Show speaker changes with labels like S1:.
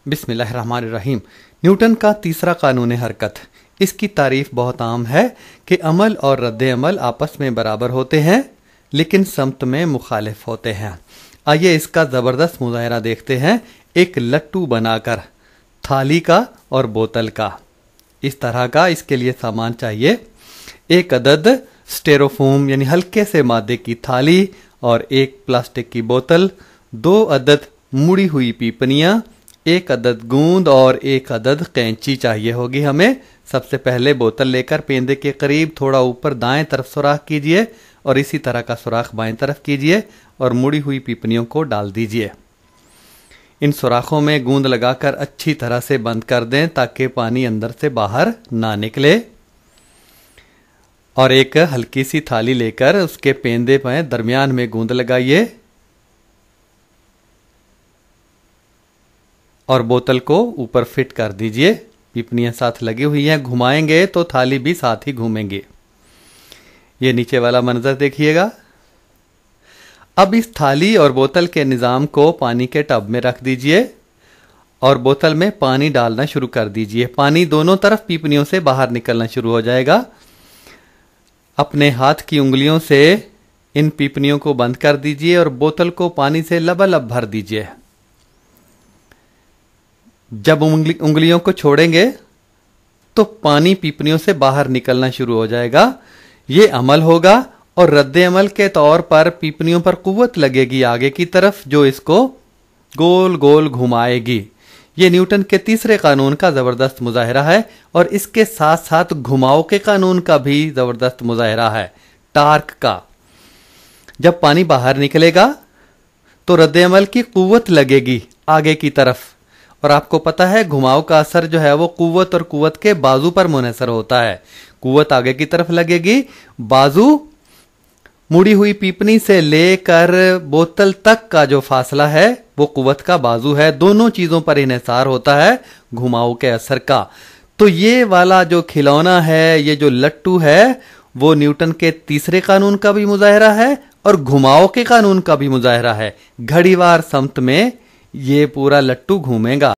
S1: बिस्मिल्लाहिर्रहमानिर्रहीम। न्यूटन का तीसरा कानून हरकत। इसकी तारीफ बहुत आम है कि अमल और रद्द अमल आपस में बराबर होते हैं लेकिन समत में मुखालिफ होते हैं। आइए इसका ज़बरदस्त मुज़ाहरा देखते हैं एक लट्टू बनाकर, थाली का और बोतल का। इस तरह का इसके लिए सामान चाहिए। एक अदद स्टेरोफोम यानी हल्के से मादे की थाली और एक प्लास्टिक की बोतल, 2 अदद मुड़ी हुई पीपनियाँ, 1 अदद गूंद और 1 अदद कैंची चाहिए होगी हमें। सबसे पहले बोतल लेकर पेंदे के करीब थोड़ा ऊपर दाएं तरफ सुराख कीजिए और इसी तरह का सुराख बाएं तरफ कीजिए और मुड़ी हुई पीपनियों को डाल दीजिए। इन सुराखों में गूंद लगाकर अच्छी तरह से बंद कर दें ताकि पानी अंदर से बाहर ना निकले। और एक हल्की सी थाली लेकर उसके पेंदे में दरमियान में गूंद लगाइए और बोतल को ऊपर फिट कर दीजिए। पीपनियां साथ लगी हुई हैं, घुमाएंगे तो थाली भी साथ ही घूमेंगे। ये नीचे वाला मंजर देखिएगा। अब इस थाली और बोतल के निज़ाम को पानी के टब में रख दीजिए और बोतल में पानी डालना शुरू कर दीजिए। पानी दोनों तरफ पीपनियों से बाहर निकलना शुरू हो जाएगा। अपने हाथ की उंगलियों से इन पीपनियों को बंद कर दीजिए और बोतल को पानी से लबालब भर दीजिए। जब उंगलियों को छोड़ेंगे तो पानी पीपनियों से बाहर निकलना शुरू हो जाएगा। ये अमल होगा और रद्द अमल के तौर पर पीपनियों पर कुव्वत लगेगी आगे की तरफ जो इसको गोल गोल घुमाएगी। ये न्यूटन के तीसरे कानून का जबरदस्त मुजाहिरा है और इसके साथ साथ घुमाव के कानून का भी जबरदस्त मुजाहिरा है, टार्क का। जब पानी बाहर निकलेगा तो रद्द अमल की कुव्वत लगेगी आगे की तरफ। और आपको पता है घुमाव का असर जो है वो कुव्वत और कुव्वत के बाजू पर मुनहसर होता है। कुव्वत आगे की तरफ लगेगी, बाजू मुड़ी हुई पीपनी से लेकर बोतल तक का जो फासला है वो कुव्वत का बाजू है। दोनों चीजों पर इन्हिसार होता है घुमाव के असर का। तो ये वाला जो खिलौना है, ये जो लट्टू है, वो न्यूटन के तीसरे कानून का भी मुजाहिरा है और घुमाव के कानून का भी मुजाहिरा है। घड़ीवार समत में ये पूरा लट्टू घूमेगा।